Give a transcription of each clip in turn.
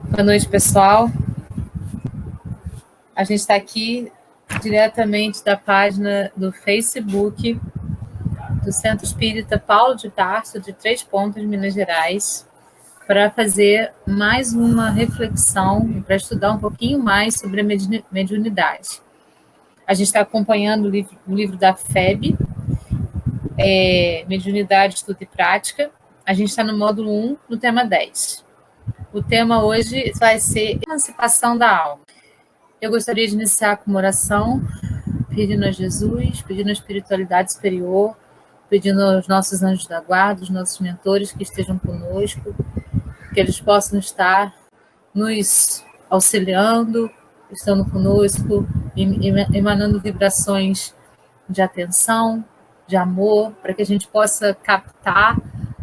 Boa noite, pessoal. A gente está aqui diretamente da página do Facebook do Centro Espírita Paulo de Tarso, de Três Pontos, Minas Gerais, para fazer mais uma reflexão, para estudar um pouquinho mais sobre a mediunidade. A gente está acompanhando o livro da FEB, Mediunidade, Estudo e Prática. A gente está no módulo 1, no tema 10. O tema hoje vai ser emancipação da alma. Eu gostaria de iniciar com uma oração, pedindo a Jesus, pedindo a espiritualidade superior, pedindo aos nossos anjos da guarda, os nossos mentores que estejam conosco, que eles possam estar nos auxiliando, estando conosco, emanando vibrações de atenção, de amor, para que a gente possa captar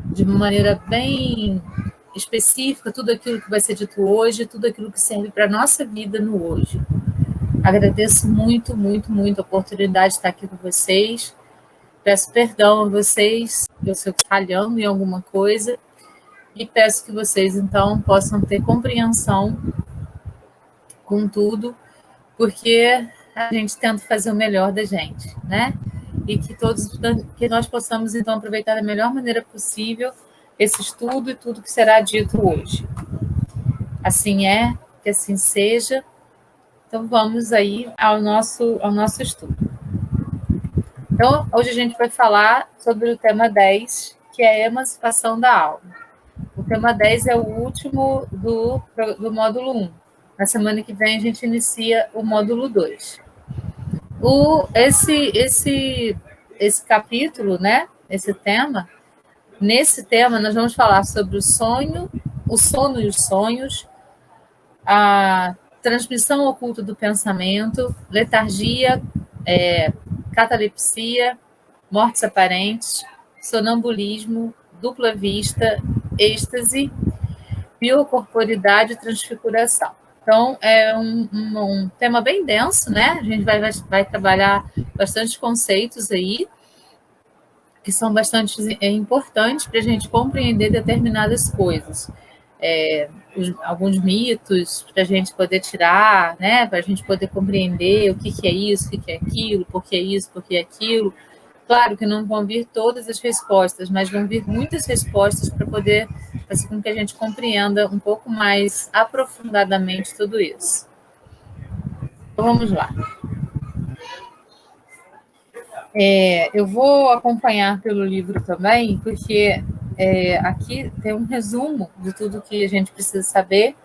de uma maneira bem específica tudo aquilo que vai ser dito hoje, tudo aquilo que serve para a nossa vida no hoje. Agradeço muito, muito, muito a oportunidade de estar aqui com vocês. Peço perdão a vocês, eu estou falhando em alguma coisa, e peço que vocês, então, possam ter compreensão com tudo, porque a gente tenta fazer o melhor da gente, né? E que nós possamos, então, aproveitar da melhor maneira possível esse estudo e tudo que será dito hoje. Assim é, que assim seja. Então, vamos aí ao nosso estudo. Então, hoje a gente vai falar sobre o tema 10, que é a emancipação da alma. O tema 10 é o último do módulo 1. Na semana que vem, a gente inicia o módulo 2. Esse capítulo, né? Nesse tema, nós vamos falar sobre o sono e os sonhos, a transmissão oculta do pensamento, letargia, catalepsia, mortes aparentes, sonambulismo, dupla vista, êxtase, biocorporidade e transfiguração. Então, é um tema bem denso, né? A gente vai trabalhar bastante conceitos aí, que são bastante importantes para a gente compreender determinadas coisas. Alguns mitos para a gente poder tirar, né? Para a gente poder compreender o que é isso, o que é aquilo, por que é isso, por que é aquilo. Claro que não vão vir todas as respostas, mas vão vir muitas respostas para poder fazer com que a gente compreenda um pouco mais aprofundadamente tudo isso. Então, vamos lá. Eu vou acompanhar pelo livro também, porque aqui tem um resumo de tudo que a gente precisa saber,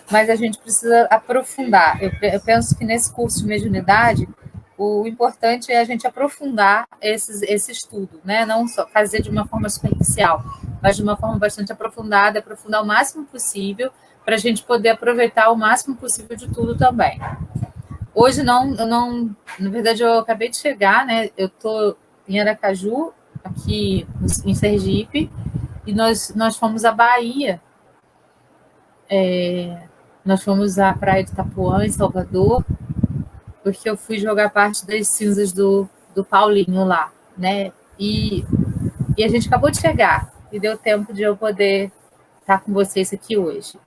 mas a gente precisa aprofundar. Eu penso que nesse curso de mediunidade, o importante é a gente aprofundar esse estudo, né? Não só fazer de uma forma superficial, mas de uma forma bastante aprofundada, aprofundar o máximo possível, para a gente poder aproveitar o máximo possível de tudo também. Hoje na verdade eu acabei de chegar, né? Eu estou em Aracaju, aqui em Sergipe, e nós fomos à Bahia. Nós fomos à praia de Itapuã, em Salvador, porque eu fui jogar parte das cinzas do Paulinho lá, né? E a gente acabou de chegar, e deu tempo de eu poder estar com vocês aqui hoje.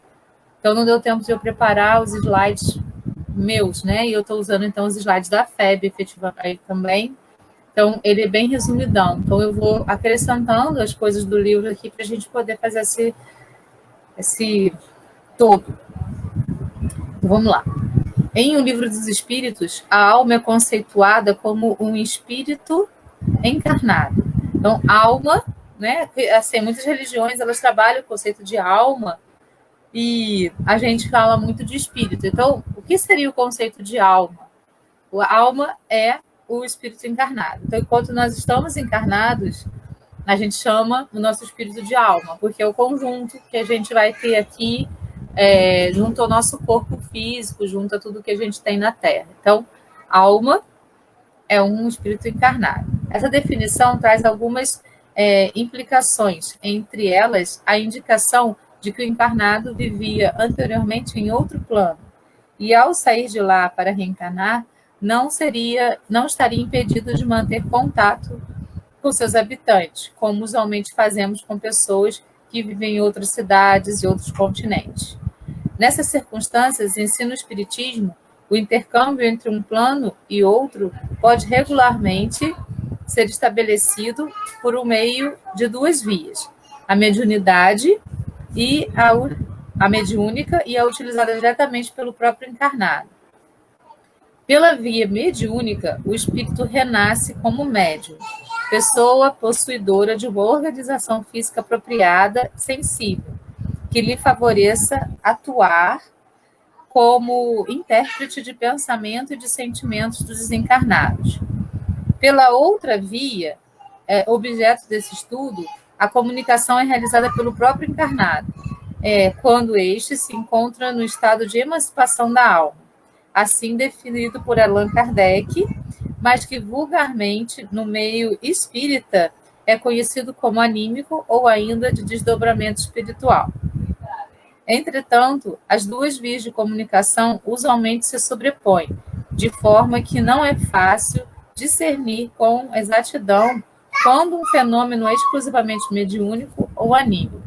Então não deu tempo de eu preparar os slides meus, né? E eu estou usando, então, os slides da FEB, efetivamente, também. Então, ele é bem resumidão. Então, eu vou acrescentando as coisas do livro aqui para a gente poder fazer esse todo. Então, vamos lá. Em O Livro dos Espíritos, a alma é conceituada como um espírito encarnado. Então, alma, né? Assim, muitas religiões, elas trabalham o conceito de alma, e a gente fala muito de espírito. Então, o que seria o conceito de alma? A alma é o espírito encarnado. Então, enquanto nós estamos encarnados, a gente chama o nosso espírito de alma, porque é o conjunto que a gente vai ter aqui, junto ao nosso corpo físico, junto a tudo que a gente tem na Terra. Então, alma é um espírito encarnado. Essa definição traz algumas implicações, entre elas a indicação de que o encarnado vivia anteriormente em outro plano, e ao sair de lá para reencarnar, não estaria impedido de manter contato com seus habitantes, como usualmente fazemos com pessoas que vivem em outras cidades e outros continentes. Nessas circunstâncias, ensina o Espiritismo, o intercâmbio entre um plano e outro pode regularmente ser estabelecido por um meio de duas vias: a mediunidade e a mediúnica, e a utilizada diretamente pelo próprio encarnado. Pela via mediúnica, o espírito renasce como médium, pessoa possuidora de uma organização física apropriada, sensível, que lhe favoreça atuar como intérprete de pensamento e de sentimentos dos desencarnados. Pela outra via, objeto desse estudo, a comunicação é realizada pelo próprio encarnado, quando este se encontra no estado de emancipação da alma, assim definido por Allan Kardec, mas que vulgarmente, no meio espírita, é conhecido como anímico ou ainda de desdobramento espiritual. Entretanto, as duas vias de comunicação usualmente se sobrepõem, de forma que não é fácil discernir com exatidão quando um fenômeno é exclusivamente mediúnico ou anímico.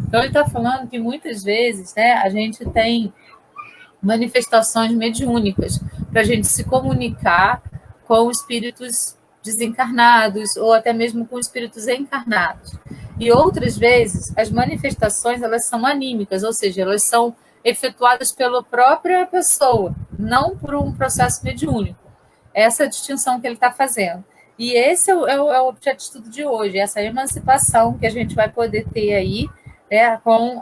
Então, ele está falando que muitas vezes, né, a gente tem manifestações mediúnicas para a gente se comunicar com espíritos desencarnados ou até mesmo com espíritos encarnados. E outras vezes, as manifestações elas são anímicas, ou seja, elas são efetuadas pela própria pessoa, não por um processo mediúnico. Essa é a distinção que ele está fazendo. E esse é o objeto de estudo de hoje, essa emancipação que a gente vai poder ter aí, né, com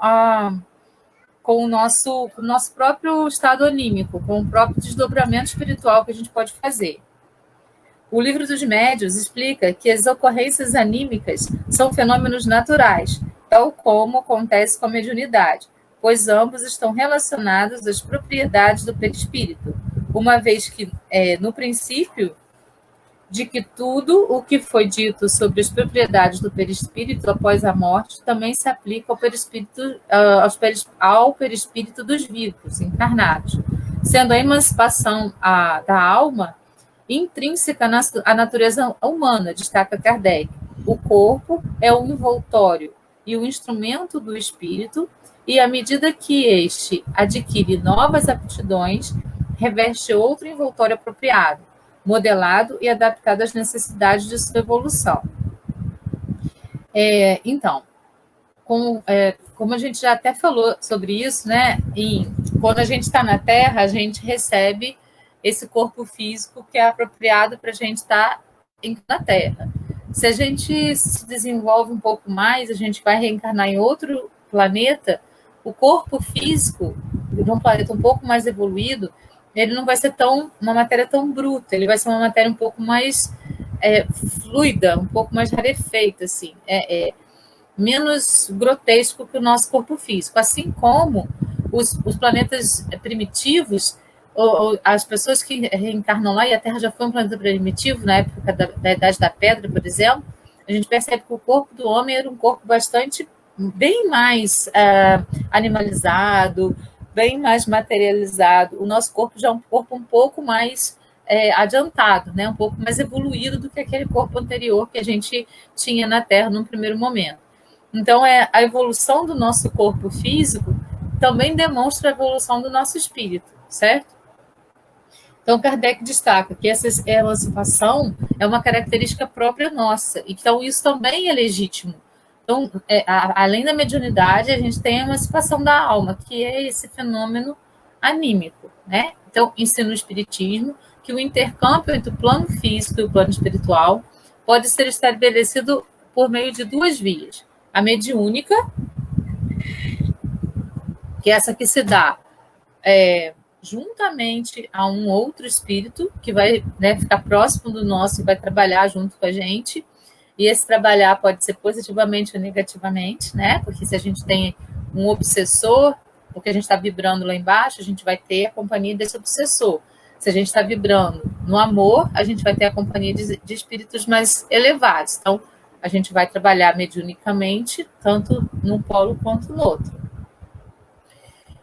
o nosso próprio estado anímico, com o próprio desdobramento espiritual que a gente pode fazer. O Livro dos Médiuns explica que as ocorrências anímicas são fenômenos naturais, tal como acontece com a mediunidade, pois ambos estão relacionados às propriedades do perispírito, uma vez que, no princípio de que tudo o que foi dito sobre as propriedades do perispírito após a morte também se aplica ao perispírito dos vivos, encarnados, sendo a emancipação da alma intrínseca à natureza humana, destaca Kardec. O corpo é um envoltório e o instrumento do espírito, e à medida que este adquire novas aptidões, reveste outro envoltório apropriado, modelado e adaptado às necessidades de sua evolução. Então, como a gente já até falou sobre isso, né? Quando a gente está na Terra, a gente recebe esse corpo físico que é apropriado para a gente estar na Terra. Se a gente se desenvolve um pouco mais, a gente vai reencarnar em outro planeta, o corpo físico de um planeta um pouco mais evoluído, ele não vai ser uma matéria tão bruta, ele vai ser uma matéria um pouco mais fluida, um pouco mais rarefeita, assim, menos grotesco que o nosso corpo físico. Assim como os planetas primitivos, ou as pessoas que reencarnam lá, e a Terra já foi um planeta primitivo, na época da Idade da Pedra, por exemplo, a gente percebe que o corpo do homem era um corpo bem mais animalizado, bem mais materializado. O nosso corpo já é um corpo um pouco mais adiantado, né? Um pouco mais evoluído do que aquele corpo anterior que a gente tinha na Terra num primeiro momento. Então, a evolução do nosso corpo físico também demonstra a evolução do nosso espírito, certo? Então, Kardec destaca que essa emancipação é uma característica própria nossa, então isso também é legítimo. Então, além da mediunidade, a gente tem a emancipação da alma, que é esse fenômeno anímico, né? Então, ensina o Espiritismo que o intercâmbio entre o plano físico e o plano espiritual pode ser estabelecido por meio de duas vias. A mediúnica, que é essa que se dá juntamente a um outro espírito, que vai, né, ficar próximo do nosso e vai trabalhar junto com a gente. E esse trabalhar pode ser positivamente ou negativamente, né? Porque se a gente tem um obsessor, porque a gente está vibrando lá embaixo, a gente vai ter a companhia desse obsessor. Se a gente está vibrando no amor, a gente vai ter a companhia de espíritos mais elevados. Então, a gente vai trabalhar mediunicamente, tanto num polo quanto no outro.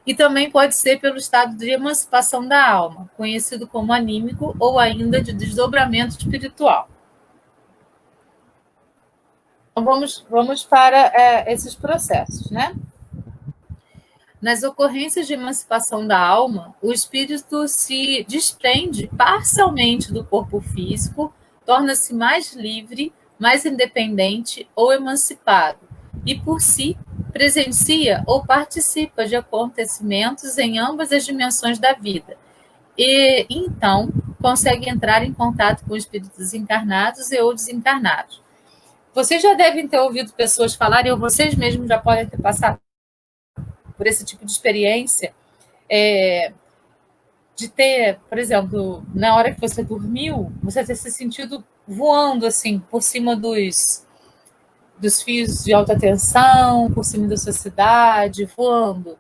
E também pode ser pelo estado de emancipação da alma, conhecido como anímico ou ainda de desdobramento espiritual. Então, vamos para esses processos, né? Nas ocorrências de emancipação da alma, o espírito se desprende parcialmente do corpo físico, torna-se mais livre, mais independente ou emancipado, e por si presencia ou participa de acontecimentos em ambas as dimensões da vida. E então consegue entrar em contato com espíritos encarnados e ou desencarnados. Vocês já devem ter ouvido pessoas falarem, ou vocês mesmos já podem ter passado por esse tipo de experiência, de ter, por exemplo, na hora que você dormiu, você ter se sentido voando assim por cima dos fios de alta tensão, por cima da sua cidade, voando.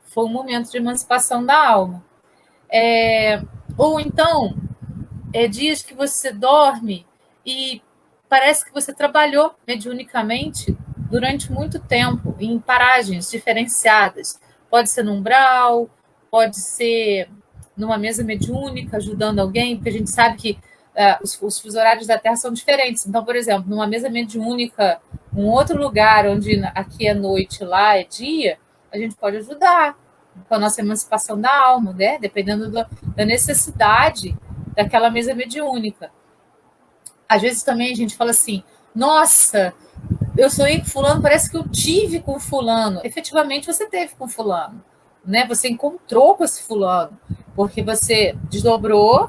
Foi um momento de emancipação da alma. Ou então, dias que você dorme e parece que você trabalhou mediunicamente durante muito tempo, em paragens diferenciadas. Pode ser num umbral, pode ser numa mesa mediúnica, ajudando alguém, porque a gente sabe que os fusos horários da Terra são diferentes. Então, por exemplo, numa mesa mediúnica, um outro lugar onde aqui é noite, lá é dia, a gente pode ajudar com a nossa emancipação da alma, né? Dependendo da necessidade daquela mesa mediúnica. Às vezes também a gente fala assim, nossa, eu sonhei com fulano, parece que eu tive com fulano. Efetivamente você teve com fulano, né? Você encontrou com esse fulano, porque você desdobrou,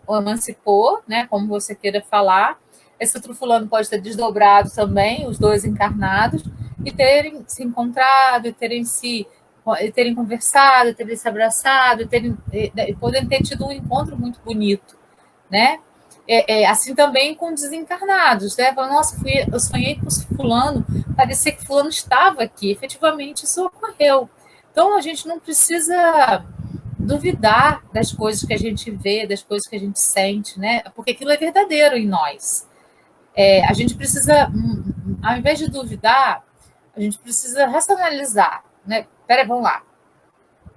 emancipou, né? Como você queira falar. Esse outro fulano pode ter desdobrado também, os dois encarnados, e terem se encontrado, e terem conversado, terem se abraçado, podem ter tido um encontro muito bonito, né? Assim também com desencarnados, né? Nossa, eu sonhei com fulano, parecia que fulano estava aqui, efetivamente isso ocorreu. Então a gente não precisa duvidar das coisas que a gente vê, das coisas que a gente sente, né? Porque aquilo é verdadeiro em nós. A gente precisa, ao invés de duvidar, a gente precisa racionalizar, né? Peraí, vamos lá.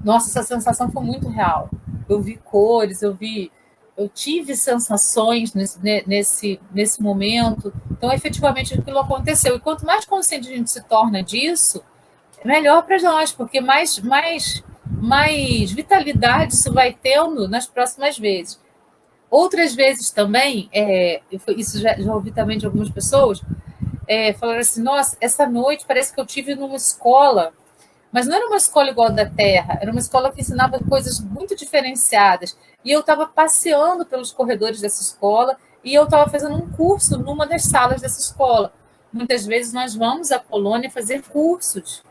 Nossa, essa sensação foi muito real. Eu vi cores, eu tive sensações nesse momento. Então, efetivamente, aquilo aconteceu. E quanto mais consciente a gente se torna disso, melhor para nós, porque mais vitalidade isso vai tendo nas próximas vezes. Outras vezes também, isso já ouvi também de algumas pessoas, falaram assim, nossa, essa noite parece que eu tive numa escola, mas não era uma escola igual a da Terra, era uma escola que ensinava coisas muito diferenciadas. E eu estava passeando pelos corredores dessa escola e eu estava fazendo um curso numa das salas dessa escola. Muitas vezes nós vamos à colônia fazer cursos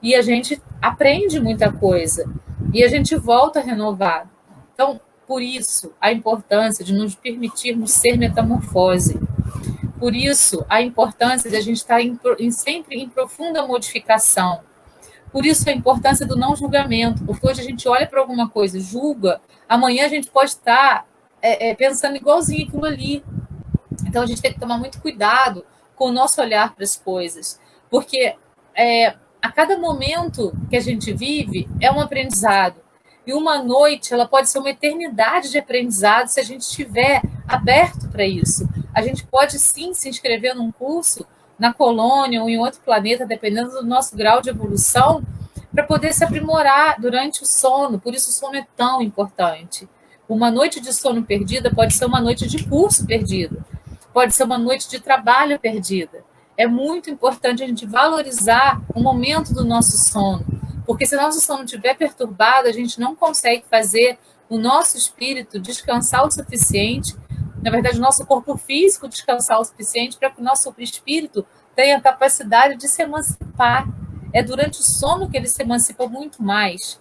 e a gente aprende muita coisa e a gente volta renovado. Então, por isso, a importância de nos permitirmos ser metamorfose. Por isso, a importância de a gente estar sempre em profunda modificação. Por isso a importância do não julgamento, porque hoje a gente olha para alguma coisa, julga, amanhã a gente pode estar pensando igualzinho aquilo ali. Então a gente tem que tomar muito cuidado com o nosso olhar para as coisas, porque a cada momento que a gente vive é um aprendizado. E uma noite ela pode ser uma eternidade de aprendizado se a gente estiver aberto para isso. A gente pode sim se inscrever num curso na colônia ou em outro planeta, dependendo do nosso grau de evolução, para poder se aprimorar durante o sono. Por isso o sono é tão importante. Uma noite de sono perdida pode ser uma noite de curso perdida, pode ser uma noite de trabalho perdida. É muito importante a gente valorizar o momento do nosso sono, porque se o nosso sono estiver perturbado, a gente não consegue fazer o nosso espírito descansar o suficiente, na verdade, o nosso corpo físico descansar o suficiente para que o nosso espírito tenha a capacidade de se emancipar. É durante o sono que ele se emancipa muito mais.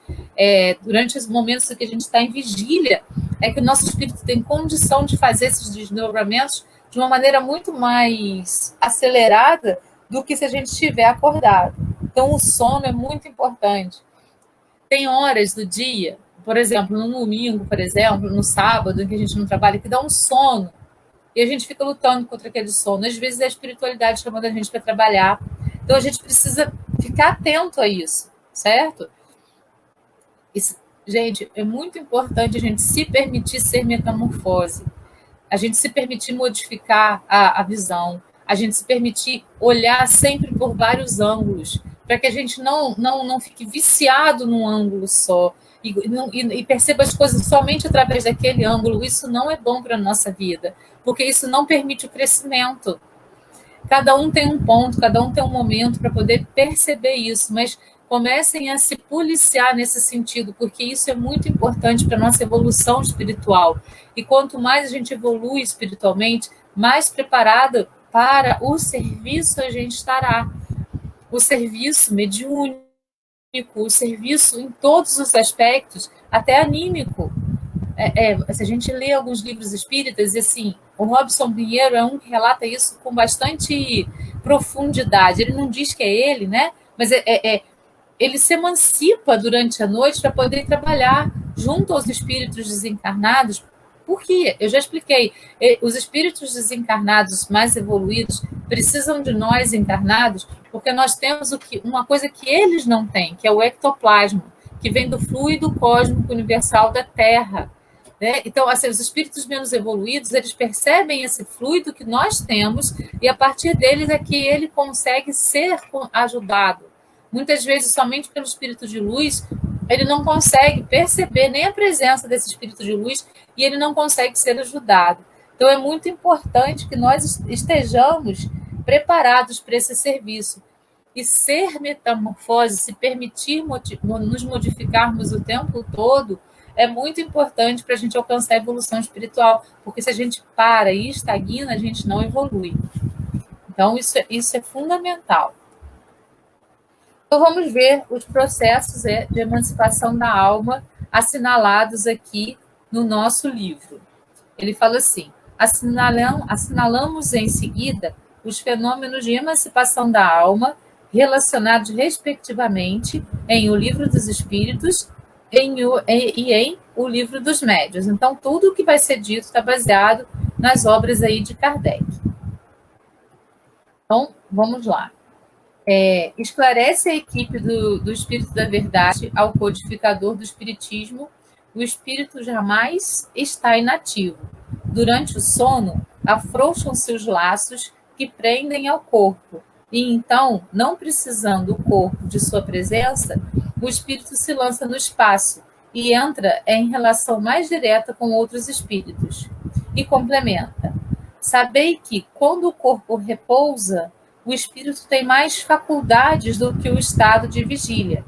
Durante os momentos em que a gente está em vigília, é que o nosso espírito tem condição de fazer esses desdobramentos de uma maneira muito mais acelerada do que se a gente estiver acordado. Então, o sono é muito importante. Tem horas do dia, por exemplo, no domingo, por exemplo, no sábado, em que a gente não trabalha, que dá um sono, e a gente fica lutando contra aquele sono. Às vezes é a espiritualidade chamando a gente para trabalhar. Então, a gente precisa ficar atento a isso, certo? Gente, é muito importante a gente se permitir ser metamorfose, a gente se permitir modificar a visão, a gente se permitir olhar sempre por vários ângulos, para que a gente não fique viciado num ângulo só e perceba as coisas somente através daquele ângulo. Isso não é bom para a nossa vida, porque isso não permite o crescimento. Cada um tem um ponto, cada um tem um momento para poder perceber isso, mas comecem a se policiar nesse sentido, porque isso é muito importante para a nossa evolução espiritual. E quanto mais a gente evolui espiritualmente, mais preparado para o serviço a gente estará. O serviço mediúnico, o serviço em todos os aspectos, até anímico. Se a gente lê alguns livros espíritas, e assim, o Robson Pinheiro é um que relata isso com bastante profundidade. Ele não diz que é ele, né? Mas ele se emancipa durante a noite para poder trabalhar junto aos espíritos desencarnados. Por quê? Eu já expliquei. Os espíritos desencarnados mais evoluídos precisam de nós encarnados porque nós temos uma coisa que eles não têm, que é o ectoplasma, que vem do fluido cósmico universal da Terra. Né? Então, assim, os espíritos menos evoluídos, eles percebem esse fluido que nós temos e a partir deles é que ele consegue ser ajudado. Muitas vezes, somente pelo espírito de luz, ele não consegue perceber nem a presença desse espírito de luz e ele não consegue ser ajudado. Então, é muito importante que nós estejamos preparados para esse serviço. E ser metamorfose, se permitir nos modificarmos o tempo todo, é muito importante para a gente alcançar a evolução espiritual, porque se a gente para e estagna, a gente não evolui. Então, isso é fundamental. Então, vamos ver os processos de emancipação da alma assinalados aqui no nosso livro. Ele fala assim: assinalamos em seguida os fenômenos de emancipação da alma relacionados respectivamente em O Livro dos Espíritos e em O Livro dos Médiuns. Então, tudo o que vai ser dito está baseado nas obras aí de Kardec. Então, vamos lá. Esclarece a equipe do Espírito da Verdade ao codificador do Espiritismo: o espírito jamais está inativo. Durante o sono, afrouxam-se os laços que prendem ao corpo, e então, não precisando o corpo de sua presença, o espírito se lança no espaço e entra em relação mais direta com outros espíritos. E complementa: sabei que, quando o corpo repousa, o espírito tem mais faculdades do que o estado de vigília.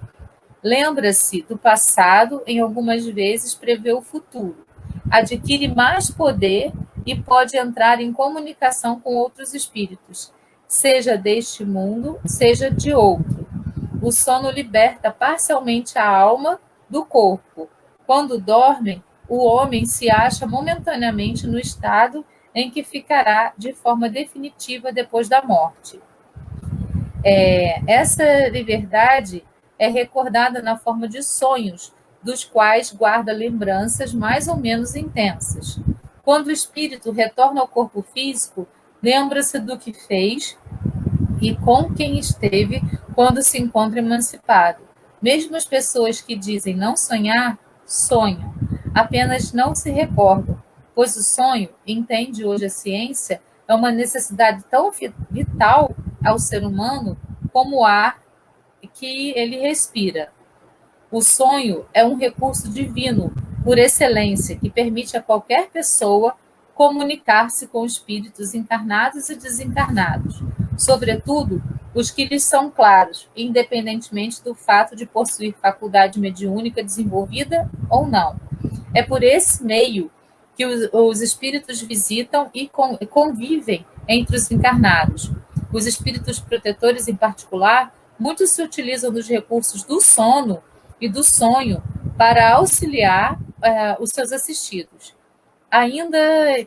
Lembra-se do passado, em algumas vezes prevê o futuro. Adquire mais poder e pode entrar em comunicação com outros espíritos, seja deste mundo, seja de outro. O sono liberta parcialmente a alma do corpo. Quando dormem, o homem se acha momentaneamente no estado em que ficará de forma definitiva depois da morte. Essa liberdade é recordada na forma de sonhos, dos quais guarda lembranças mais ou menos intensas. Quando o espírito retorna ao corpo físico, lembra-se do que fez e com quem esteve quando se encontra emancipado. Mesmo as pessoas que dizem não sonhar, sonham, apenas não se recordam, pois o sonho, entende hoje a ciência, é uma necessidade tão vital ao ser humano como o ar que ele respira. O sonho é um recurso divino, por excelência, que permite a qualquer pessoa comunicar-se com espíritos encarnados e desencarnados, sobretudo os que lhes são claros, independentemente do fato de possuir faculdade mediúnica desenvolvida ou não. É por esse meio que os espíritos visitam e convivem entre os encarnados. Os espíritos protetores, em particular, muitos se utilizam dos recursos do sono e do sonho para auxiliar os seus assistidos. Ainda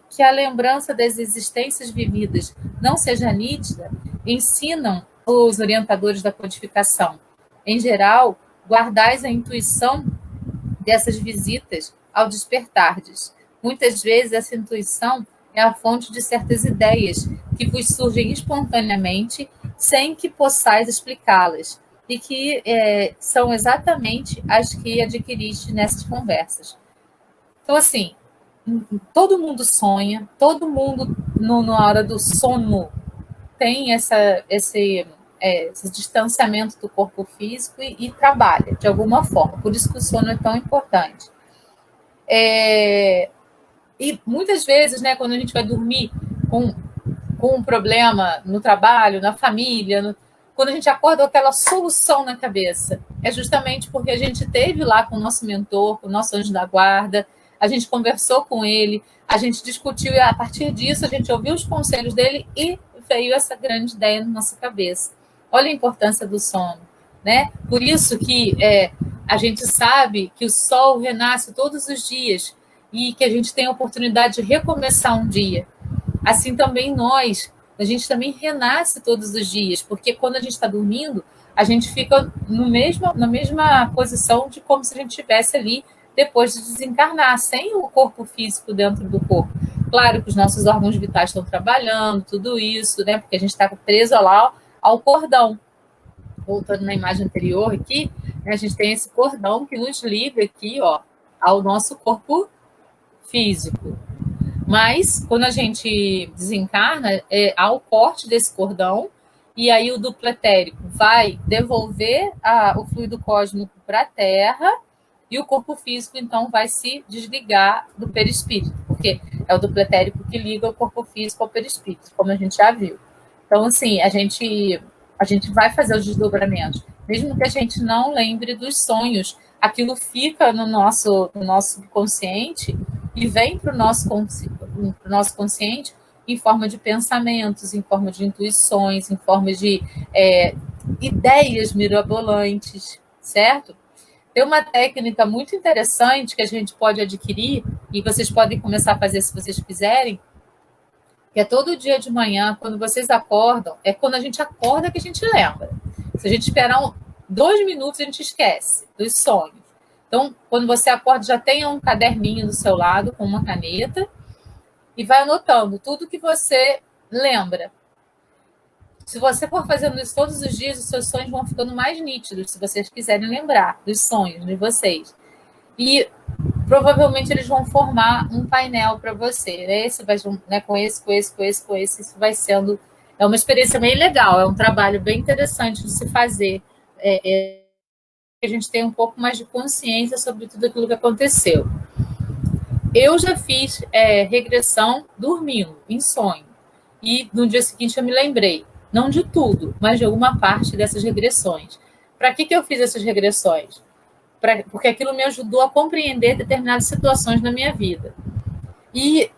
que a lembrança das existências vividas não seja nítida, ensinam os orientadores da codificação. Em geral, guardais a intuição dessas visitas ao despertardes. Muitas vezes essa intuição é a fonte de certas ideias que vos surgem espontaneamente sem que possais explicá-las e que são exatamente as que adquiriste nessas conversas. Então, assim, todo mundo sonha, todo mundo, na hora do sono, tem esse distanciamento do corpo físico e trabalha de alguma forma. Por isso que o sono é tão importante. E muitas vezes, né, quando a gente vai dormir com um problema no trabalho, na família, quando a gente acorda com aquela solução na cabeça, é justamente porque a gente teve lá com o nosso mentor, com o nosso anjo da guarda, a gente conversou com ele, a gente discutiu e a partir disso a gente ouviu os conselhos dele e veio essa grande ideia na nossa cabeça. Olha a importância do sono, né? Por isso que a gente sabe que o sol renasce todos os dias e que a gente tem a oportunidade de recomeçar um dia. Assim também nós, a gente também renasce todos os dias, porque quando a gente está dormindo, a gente fica na mesma posição de como se a gente estivesse ali depois de desencarnar, sem o corpo físico dentro do corpo. Claro que os nossos órgãos vitais estão trabalhando, tudo isso, né? Porque a gente está preso lá ao cordão. Voltando na imagem anterior aqui, né, a gente tem esse cordão que nos liga aqui, ó, ao nosso corpo físico. Mas, quando a gente desencarna, há o corte desse cordão, e aí o duplo etérico vai devolver o fluido cósmico para a Terra, e o corpo físico, então, vai se desligar do perispírito, porque é o duplo etérico que liga o corpo físico ao perispírito, como a gente já viu. Então, assim, a gente vai fazer os desdobramentos. Mesmo que a gente não lembre dos sonhos, aquilo fica no nosso subconsciente e vem para o nosso consciente em forma de pensamentos, em forma de intuições, em forma de ideias mirabolantes, certo? Tem uma técnica muito interessante que a gente pode adquirir, e vocês podem começar a fazer se vocês quiserem, que é todo dia de manhã, quando vocês acordam, é quando a gente acorda que a gente lembra. Se a gente esperar 2 minutos, a gente esquece dos sonhos. Então, quando você acorda, já tenha um caderninho do seu lado com uma caneta e vai anotando tudo que você lembra. Se você for fazendo isso todos os dias, os seus sonhos vão ficando mais nítidos, se vocês quiserem lembrar dos sonhos de vocês. E provavelmente eles vão formar um painel para você. Né? Esse vai, né, com esse. Isso vai sendo... É uma experiência bem legal, é um trabalho bem interessante de se fazer. A gente tem um pouco mais de consciência sobre tudo aquilo que aconteceu. Eu já fiz regressão dormindo, em sonho. E no dia seguinte eu me lembrei, não de tudo, mas de alguma parte dessas regressões. Para que eu fiz essas regressões? Porque aquilo me ajudou a compreender determinadas situações na minha vida. E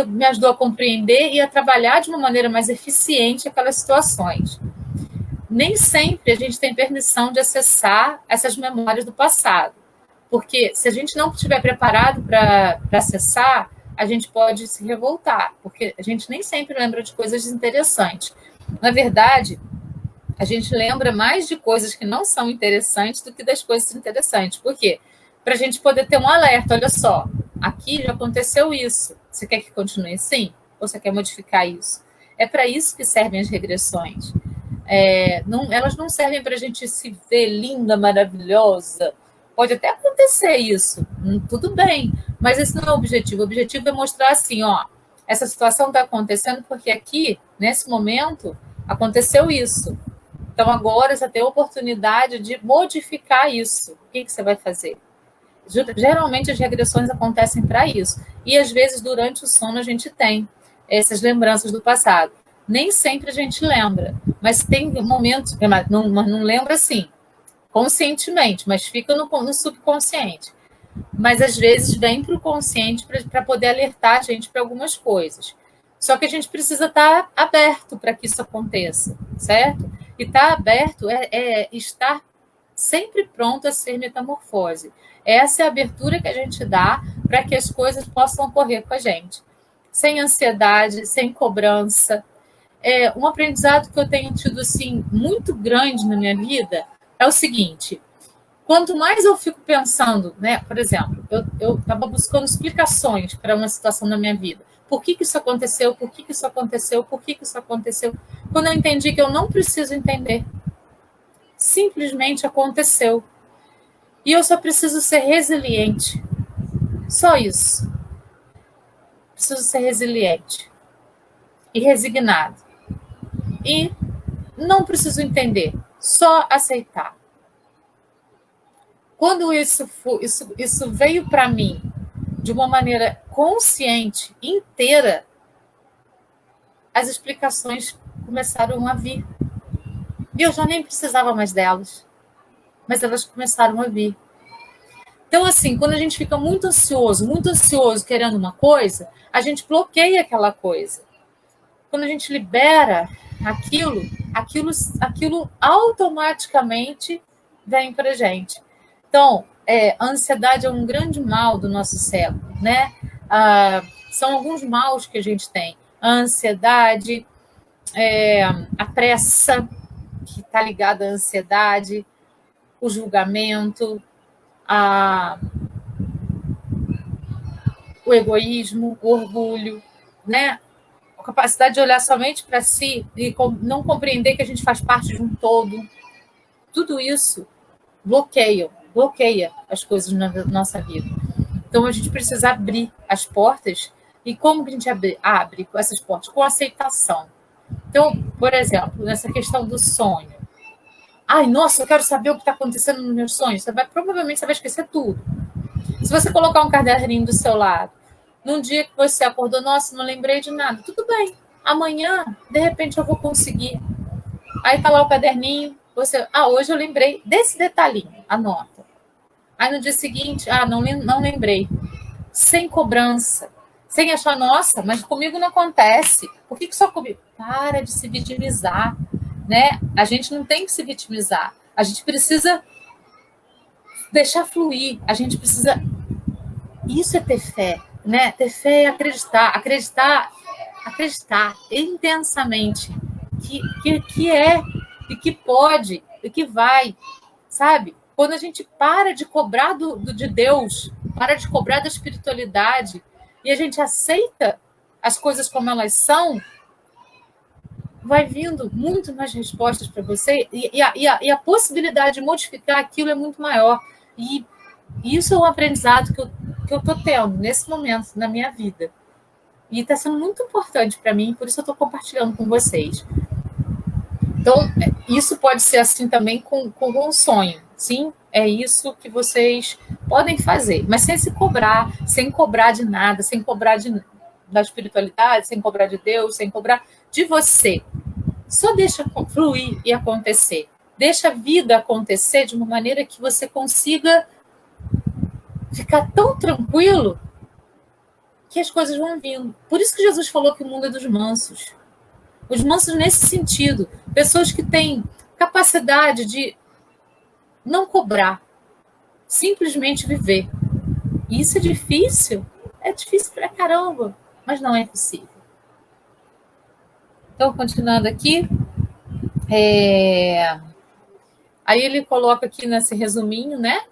me ajudou a compreender e a trabalhar de uma maneira mais eficiente aquelas situações. Nem sempre a gente tem permissão de acessar essas memórias do passado. Porque se a gente não estiver preparado para acessar, a gente pode se revoltar, porque a gente nem sempre lembra de coisas interessantes. Na verdade, a gente lembra mais de coisas que não são interessantes do que das coisas interessantes. Por quê? Para a gente poder ter um alerta. Olha só, aqui já aconteceu isso. Você quer que continue assim? Ou você quer modificar isso? É para isso que servem as regressões. Elas não servem para a gente se ver linda, maravilhosa. Pode até acontecer isso, tudo bem, mas esse não é o objetivo. O objetivo é mostrar assim, ó, essa situação está acontecendo porque aqui, nesse momento, aconteceu isso. Então, agora você tem a oportunidade de modificar isso. O que você vai fazer? Geralmente, as regressões acontecem para isso. E, às vezes, durante o sono, a gente tem essas lembranças do passado. Nem sempre a gente lembra, mas tem momentos... Não lembra, assim, conscientemente, mas fica no subconsciente. Mas, às vezes, vem para o consciente para poder alertar a gente para algumas coisas. Só que a gente precisa estar aberto para que isso aconteça, certo? E estar aberto é estar sempre pronto a ser metamorfose. Essa é a abertura que a gente dá para que as coisas possam ocorrer com a gente. Sem ansiedade, sem cobrança. Um aprendizado que eu tenho tido assim, muito grande na minha vida é o seguinte: quanto mais eu fico pensando, né? Por exemplo, eu estava buscando explicações para uma situação na minha vida. Por que isso aconteceu? Por que isso aconteceu? Por que isso aconteceu? Quando eu entendi que eu não preciso entender. Simplesmente aconteceu. E eu só preciso ser resiliente. Só isso. Preciso ser resiliente. E resignado. E Não preciso entender, só aceitar. Quando isso veio para mim de uma maneira consciente, inteira, as explicações começaram a vir. E eu já nem precisava mais delas, mas elas começaram a vir. Então, assim, quando a gente fica muito ansioso, querendo uma coisa, a gente bloqueia aquela coisa. Quando a gente libera aquilo automaticamente vem para a gente. Então, a ansiedade é um grande mal do nosso cérebro, né? São alguns maus que a gente tem. A ansiedade, a pressa, que está ligada à ansiedade, o julgamento, o egoísmo, o orgulho, né? A capacidade de olhar somente para si e não compreender que a gente faz parte de um todo. Tudo isso bloqueia as coisas na nossa vida. Então, a gente precisa abrir as portas. E como que a gente abre essas portas? Com aceitação. Então, por exemplo, nessa questão do sonho. Ai, nossa, eu quero saber o que está acontecendo nos meus sonhos. Provavelmente você vai esquecer tudo. Se você colocar um caderninho do seu lado, num dia que você acordou, nossa, não lembrei de nada, tudo bem. Amanhã, de repente, eu vou conseguir. Aí tá lá o caderninho, hoje eu lembrei desse detalhinho, anota. Aí no dia seguinte, não lembrei. Sem cobrança, sem achar, nossa, mas comigo não acontece. Por que só comigo? Para de se vitimizar, né? A gente não tem que se vitimizar. A gente precisa deixar fluir. A gente precisa... Isso é ter fé, né? Ter fé é acreditar intensamente que é, e que pode, e que vai, sabe? Quando a gente para de cobrar de Deus, para de cobrar da espiritualidade, e a gente aceita as coisas como elas são, vai vindo muito mais respostas para você, e a possibilidade de modificar aquilo é muito maior. E isso é um aprendizado que eu estou tendo nesse momento na minha vida. E está sendo muito importante para mim, por isso eu estou compartilhando com vocês. Então, isso pode ser assim também com um sonho. Sim, é isso que vocês podem fazer, mas sem se cobrar, sem cobrar de nada, sem cobrar da espiritualidade, sem cobrar de Deus, sem cobrar de você. Só deixa fluir e acontecer. Deixa a vida acontecer de uma maneira que você consiga ficar tão tranquilo que as coisas vão vindo. Por isso que Jesus falou que o mundo é dos mansos. Os mansos nesse sentido. Pessoas que têm capacidade de não cobrar. Simplesmente viver. E isso é difícil. É difícil pra caramba. Mas não é possível. Então, continuando aqui. Aí ele coloca aqui nesse resuminho, né?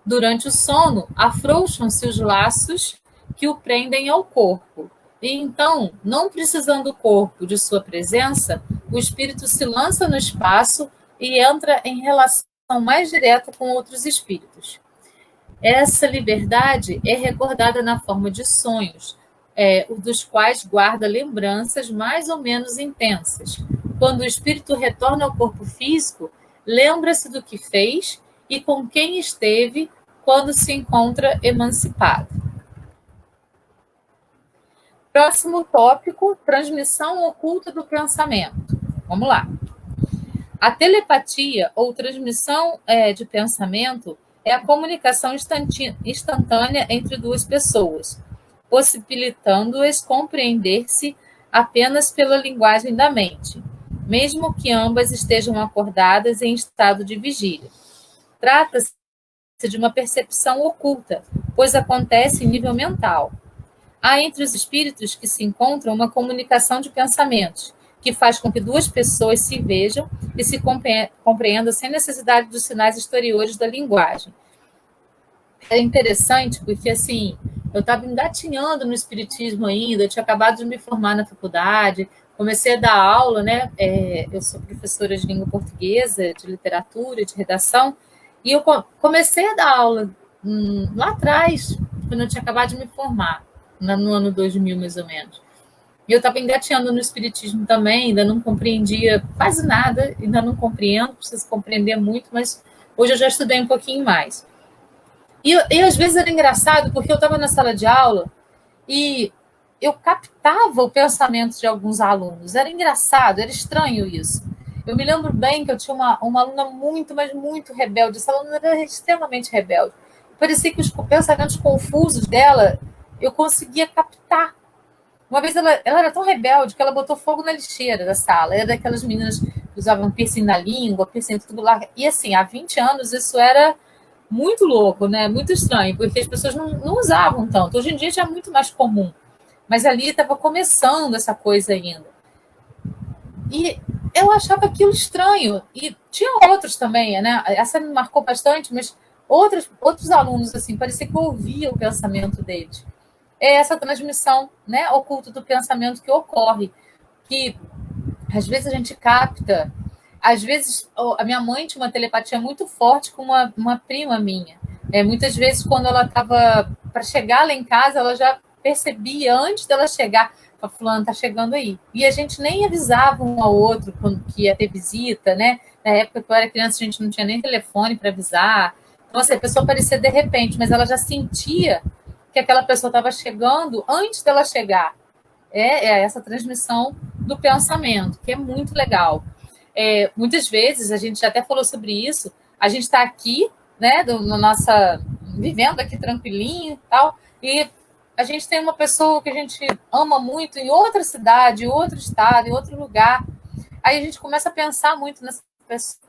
Durante o sono, afrouxam-se os laços que o prendem ao corpo. E então, não precisando do corpo de sua presença, o espírito se lança no espaço e entra em relação mais direta com outros espíritos. Essa liberdade é recordada na forma de sonhos, dos quais guarda lembranças mais ou menos intensas. Quando o espírito retorna ao corpo físico, lembra-se do que fez e com quem esteve quando se encontra emancipado. Próximo tópico, transmissão oculta do pensamento. Vamos lá. A telepatia ou transmissão de pensamento é a comunicação instantânea entre duas pessoas, possibilitando-as compreender-se apenas pela linguagem da mente, mesmo que ambas estejam acordadas em estado de vigília. Trata-se de uma percepção oculta, pois acontece em nível mental. Há entre os espíritos que se encontram uma comunicação de pensamentos, que faz com que duas pessoas se vejam e se compreendam sem necessidade dos sinais exteriores da linguagem. É interessante porque, assim, eu estava engatinhando no espiritismo ainda, eu tinha acabado de me formar na faculdade, comecei a dar aula, né? Eu sou professora de língua portuguesa, de literatura, de redação, e eu comecei a dar aula lá atrás, quando eu tinha acabado de me formar, no ano 2000, mais ou menos. eu estava engateando no espiritismo também, ainda não compreendia quase nada, ainda não compreendo, preciso compreender muito, mas hoje eu já estudei um pouquinho mais. E às vezes era engraçado, porque eu estava na sala de aula e eu captava o pensamento de alguns alunos. Era engraçado, era estranho isso. Eu me lembro bem que eu tinha uma aluna muito, mas muito rebelde. Essa aluna era extremamente rebelde. Parecia que os pensamentos confusos dela eu conseguia captar. Uma vez ela era tão rebelde que ela botou fogo na lixeira da sala. Era daquelas meninas que usavam piercing na língua, piercing tudo lá. E assim, há 20 anos isso era muito louco, né? Muito estranho, porque as pessoas não usavam tanto. Hoje em dia já é muito mais comum. Mas ali estava começando essa coisa ainda. E eu achava aquilo estranho. E tinha outros também, né? Essa me marcou bastante, mas outros alunos, assim, parecia que eu ouvia o pensamento deles. É essa transmissão, né, oculta do pensamento que ocorre. Que às vezes a gente capta. Às vezes, a minha mãe tinha uma telepatia muito forte com uma prima minha. Muitas vezes, quando ela estava para chegar lá em casa, ela já percebia antes dela chegar, a fulana está chegando aí. E a gente nem avisava um ao outro quando que ia ter visita, né? Na época que eu era criança, a gente não tinha nem telefone para avisar. Então, assim, a pessoa aparecia de repente, mas ela já sentia que aquela pessoa estava chegando antes dela chegar. É essa transmissão do pensamento, que é muito legal. Muitas vezes, a gente já até falou sobre isso, a gente está aqui, né, vivendo aqui tranquilinho e tal, e a gente tem uma pessoa que a gente ama muito em outra cidade, em outro estado, em outro lugar. Aí a gente começa a pensar muito nessa pessoa,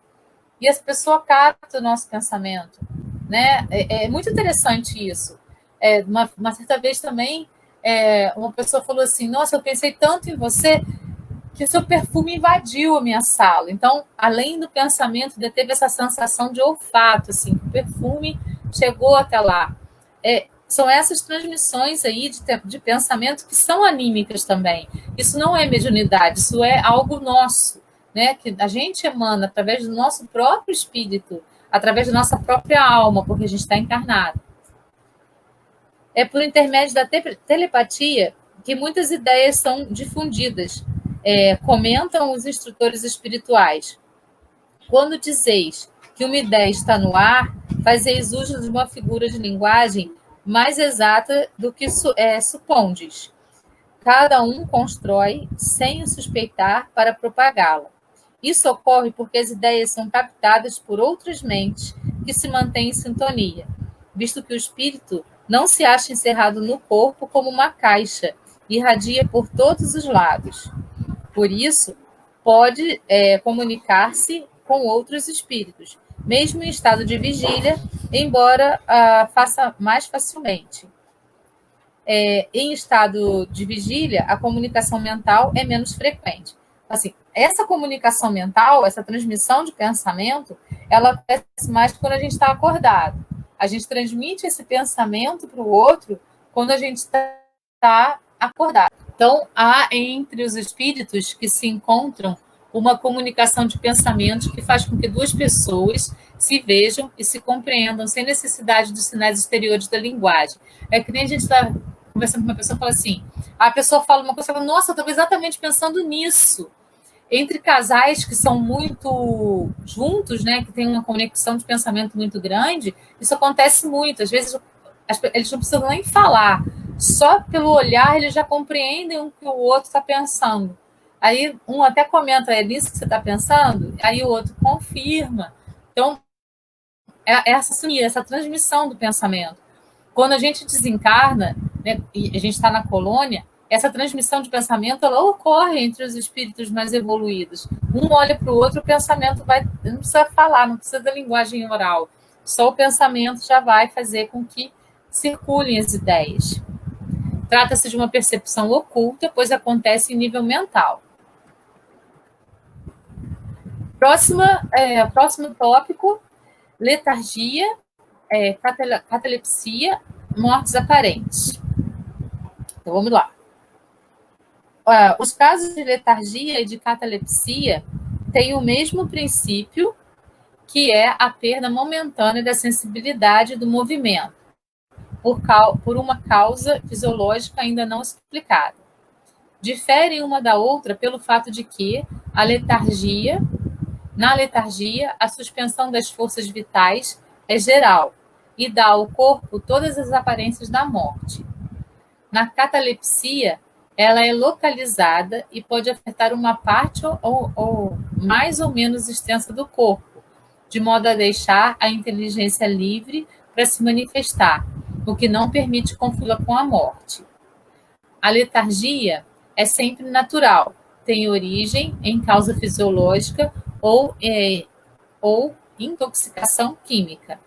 e essa pessoa capta o nosso pensamento, né? É muito interessante isso. Uma certa vez também, uma pessoa falou assim: nossa, eu pensei tanto em você que o seu perfume invadiu a minha sala. Então, além do pensamento, teve essa sensação de olfato, assim, que o perfume chegou até lá. São essas transmissões aí de pensamento que são anímicas também. Isso não é mediunidade, isso é algo nosso, né? Que a gente emana através do nosso próprio espírito, através da nossa própria alma, porque a gente está encarnado. É por intermédio da telepatia que muitas ideias são difundidas, comentam os instrutores espirituais. Quando dizeis que uma ideia está no ar, fazeis uso de uma figura de linguagem mais exata do que supondes. Cada um constrói, sem o suspeitar, para propagá-la. Isso ocorre porque as ideias são captadas por outras mentes que se mantêm em sintonia, visto que o espírito não se acha encerrado no corpo como uma caixa, irradia por todos os lados. Por isso, pode comunicar-se com outros espíritos, mesmo em estado de vigília, embora faça mais facilmente. Em estado de vigília, a comunicação mental é menos frequente. Assim, essa comunicação mental, essa transmissão de pensamento, ela acontece mais quando a gente está acordado. A gente transmite esse pensamento para o outro quando a gente está acordado. Então, há entre os espíritos que se encontram uma comunicação de pensamentos que faz com que duas pessoas se vejam e se compreendam sem necessidade dos sinais exteriores da linguagem. É que nem a gente está conversando com uma pessoa e fala assim, a pessoa fala uma coisa e fala, nossa, eu estava exatamente pensando nisso. Entre casais que são muito juntos, né, que tem uma conexão de pensamento muito grande, isso acontece muito. Às vezes, eles não precisam nem falar. Só pelo olhar, eles já compreendem o que o outro está pensando. Aí, um até comenta, é nisso que você está pensando? Aí o outro confirma. Então, essa transmissão do pensamento. Quando a gente desencarna, né, e a gente está na colônia, essa transmissão de pensamento ela ocorre entre os espíritos mais evoluídos. Um olha para o outro, o pensamento vai. Não precisa falar, não precisa da linguagem oral. Só o pensamento já vai fazer com que circulem as ideias. Trata-se de uma percepção oculta, pois acontece em nível mental. Próximo tópico: letargia, catalepsia, mortes aparentes. Então, vamos lá. Os casos de letargia e de catalepsia têm o mesmo princípio, que é a perda momentânea da sensibilidade do movimento, por uma causa fisiológica ainda não explicada. diferem uma da outra pelo fato de que na letargia, a suspensão das forças vitais é geral e dá ao corpo todas as aparências da morte. Na catalepsia, ela é localizada e pode afetar uma parte ou mais ou menos extensa do corpo, de modo a deixar a inteligência livre para se manifestar, o que não permite conflito com a morte. A letargia é sempre natural, tem origem em causa fisiológica ou intoxicação química.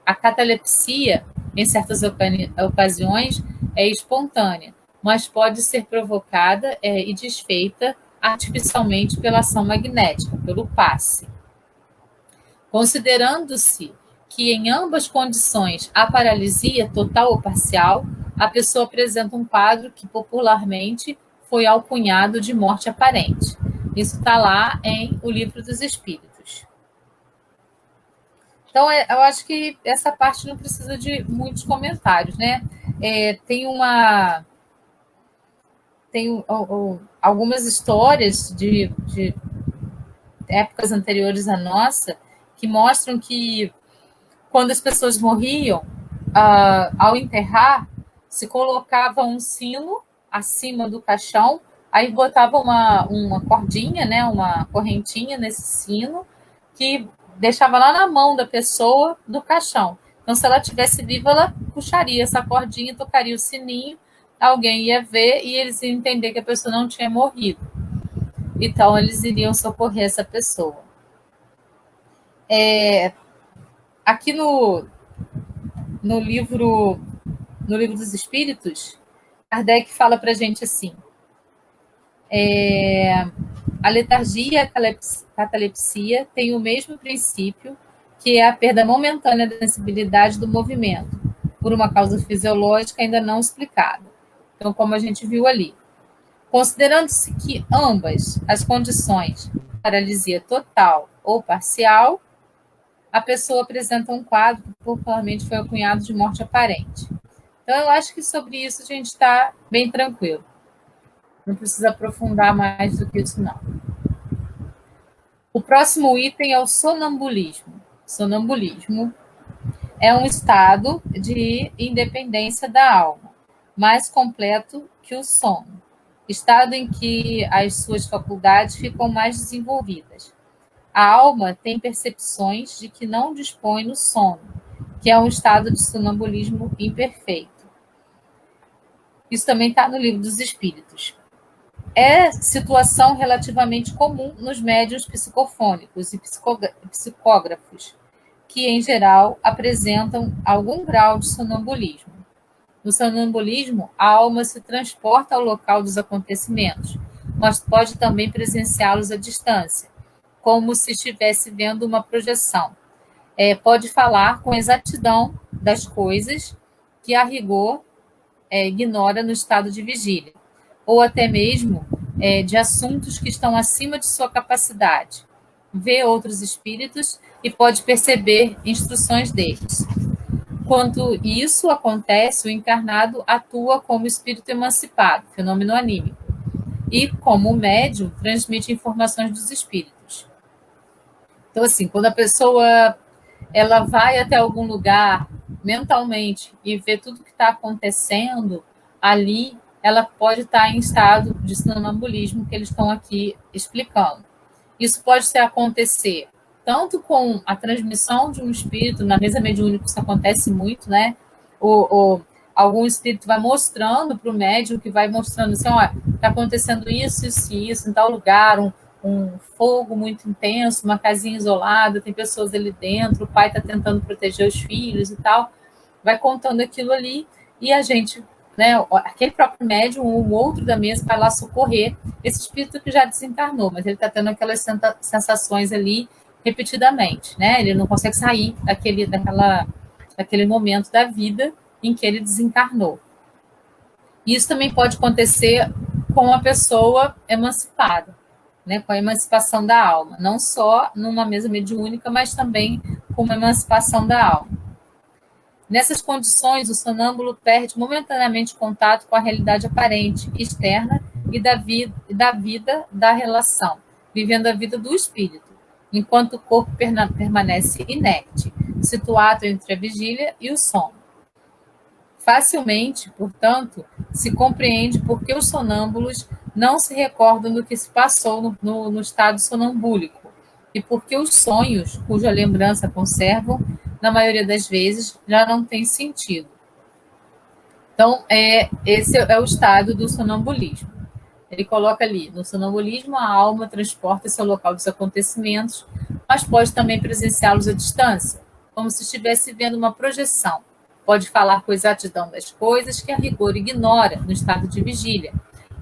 A catalepsia, em certas ocasiões, é espontânea, mas pode ser provocada e desfeita artificialmente pela ação magnética, pelo passe. Considerando-se que em ambas condições há paralisia total ou parcial, a pessoa apresenta um quadro que popularmente foi alcunhado de morte aparente. Isso está lá em O Livro dos Espíritos. Então, eu acho que essa parte não precisa de muitos comentários, né? Tem algumas histórias de épocas anteriores à nossa que mostram que quando as pessoas morriam, ao enterrar, se colocava um sino acima do caixão, aí botava uma cordinha, né, uma correntinha nesse sino, que deixava lá na mão da pessoa do caixão. Então, se ela estivesse viva, ela puxaria essa cordinha, tocaria o sininho, alguém ia ver e eles iam entender que a pessoa não tinha morrido. Então, eles iriam socorrer essa pessoa. Aqui no livro dos Espíritos, Kardec fala para a gente assim: a letargia e a catalepsia têm o mesmo princípio, que é a perda momentânea da sensibilidade do movimento, por uma causa fisiológica ainda não explicada. Então, como a gente viu ali, considerando-se que ambas as condições, paralisia total ou parcial, a pessoa apresenta um quadro que popularmente foi alcunhado de morte aparente. Então, eu acho que sobre isso a gente está bem tranquilo. Não precisa aprofundar mais do que isso, não. O próximo item é o sonambulismo. Sonambulismo é um estado de independência da alma, mais completo que o sono, estado em que as suas faculdades ficam mais desenvolvidas. A alma tem percepções de que não dispõe no sono, que é um estado de sonambulismo imperfeito. Isso também está no Livro dos Espíritos. É situação relativamente comum nos médiuns psicofônicos e psicógrafos, que, em geral, apresentam algum grau de sonambulismo. No sonambulismo, a alma se transporta ao local dos acontecimentos, mas pode também presenciá-los à distância, como se estivesse vendo uma projeção. Pode falar com exatidão das coisas que, a rigor, ignora no estado de vigília, ou até mesmo de assuntos que estão acima de sua capacidade. Vê outros espíritos e pode perceber instruções deles. Quando isso acontece, o encarnado atua como espírito emancipado, fenômeno anímico, e como médium transmite informações dos espíritos. Então, assim, quando a pessoa ela vai até algum lugar mentalmente e vê tudo que está acontecendo ali, ela pode estar em estado de sonambulismo que eles estão aqui explicando. Isso pode acontecer tanto com a transmissão de um espírito, na mesa mediúnica isso acontece muito, né? Algum espírito vai mostrando para o médium, que vai mostrando assim, ó, está acontecendo isso, isso e isso, em tal lugar, um fogo muito intenso, uma casinha isolada, tem pessoas ali dentro, o pai está tentando proteger os filhos e tal, vai contando aquilo ali, e a gente, né, aquele próprio médium, ou um outro da mesa, vai lá socorrer esse espírito que já desencarnou, mas ele está tendo aquelas sensações ali repetidamente, né? Ele não consegue sair daquele momento da vida em que ele desencarnou. Isso também pode acontecer com a pessoa emancipada, né, com a emancipação da alma, não só numa mesa mediúnica, mas também com uma emancipação da alma. Nessas condições, o sonâmbulo perde momentaneamente contato com a realidade aparente, externa, e da vida da relação, vivendo a vida do espírito, enquanto o corpo permanece inerte, situado entre a vigília e o sono. Facilmente, portanto, se compreende por que os sonâmbulos não se recordam do que se passou no estado sonambúlico e por que os sonhos, cuja lembrança conservam, na maioria das vezes, já não têm sentido. Então, esse é o estado do sonambulismo. Ele coloca ali, no sonambulismo, a alma transporta-se ao local dos acontecimentos, mas pode também presenciá-los à distância, como se estivesse vendo uma projeção. Pode falar com exatidão das coisas que a rigor ignora no estado de vigília,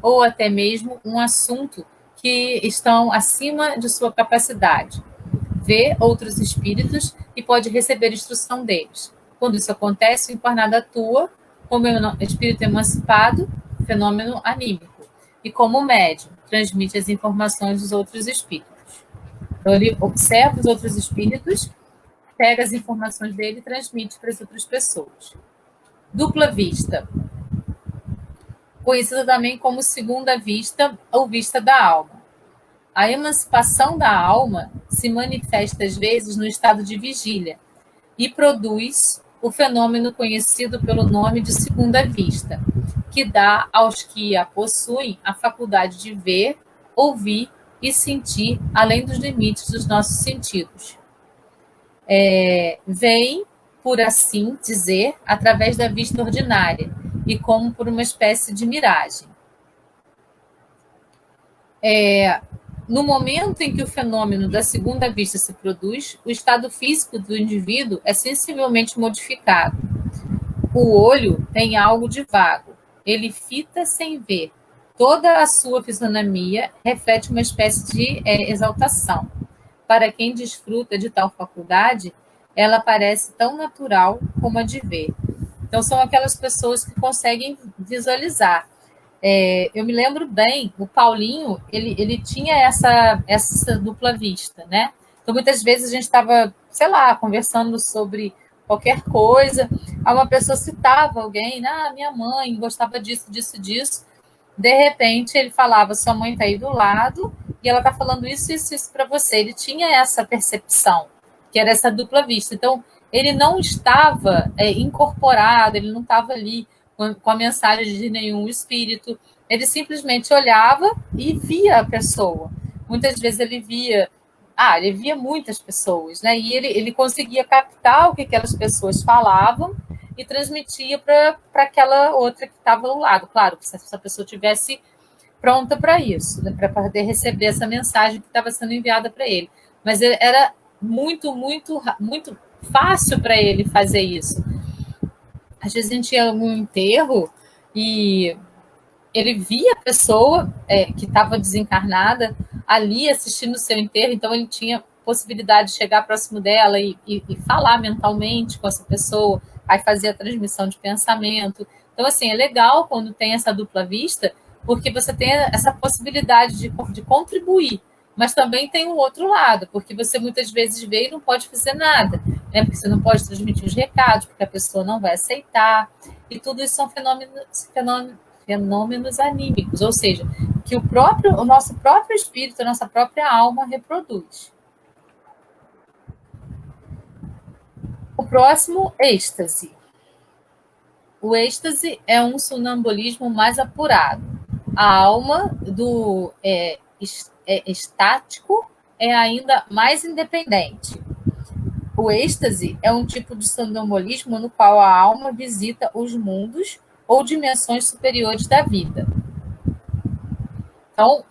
ou até mesmo um assunto que estão acima de sua capacidade. Vê outros espíritos e pode receber instrução deles. Quando isso acontece, o encarnado atua como espírito emancipado, fenômeno anímico, e como médium, transmite as informações dos outros espíritos. Então, ele observa os outros espíritos, pega as informações dele e transmite para as outras pessoas. Dupla vista, conhecida também como segunda vista ou vista da alma. A emancipação da alma se manifesta às vezes no estado de vigília e produz o fenômeno conhecido pelo nome de segunda vista, que dá aos que a possuem a faculdade de ver, ouvir e sentir além dos limites dos nossos sentidos. Vem, por assim dizer, através da vista ordinária e como por uma espécie de miragem. No momento em que o fenômeno da segunda vista se produz, o estado físico do indivíduo é sensivelmente modificado. O olho tem algo de vago, ele fita sem ver. Toda a sua fisionomia reflete uma espécie de exaltação. Para quem desfruta de tal faculdade, ela parece tão natural como a de ver. Então, são aquelas pessoas que conseguem visualizar. Eu me lembro bem, o Paulinho, ele tinha essa dupla vista, né? Então, muitas vezes a gente estava, sei lá, conversando sobre qualquer coisa, aí uma pessoa citava alguém, minha mãe gostava disso, disso, disso. De repente, ele falava, sua mãe está aí do lado e ela está falando isso, isso, isso para você. Ele tinha essa percepção, que era essa dupla vista. Então, ele não estava incorporado, ele não estava ali com a mensagem de nenhum espírito, ele simplesmente olhava e via a pessoa. Muitas vezes ele via muitas pessoas, né? E ele conseguia captar o que aquelas pessoas falavam e transmitia para aquela outra que estava ao lado. Claro, se essa pessoa estivesse pronta para isso, né? Para poder receber essa mensagem que estava sendo enviada para ele. Mas era muito, muito, muito fácil para ele fazer isso. Às vezes a gente ia num enterro e ele via a pessoa que estava desencarnada ali assistindo o seu enterro, então ele tinha possibilidade de chegar próximo dela e falar mentalmente com essa pessoa, aí fazer a transmissão de pensamento. Então, assim, é legal quando tem essa dupla vista, porque você tem essa possibilidade de contribuir, mas também tem o outro lado, porque você muitas vezes vê e não pode fazer nada, né? Porque você não pode transmitir os recados, porque a pessoa não vai aceitar, e tudo isso são fenômenos anímicos, ou seja, que o nosso próprio espírito, a nossa própria alma reproduz. O próximo, êxtase. O êxtase é um sonambulismo mais apurado. A alma do estático é ainda mais independente. O êxtase é um tipo de sonambulismo no qual a alma visita os mundos ou dimensões superiores da vida. Então,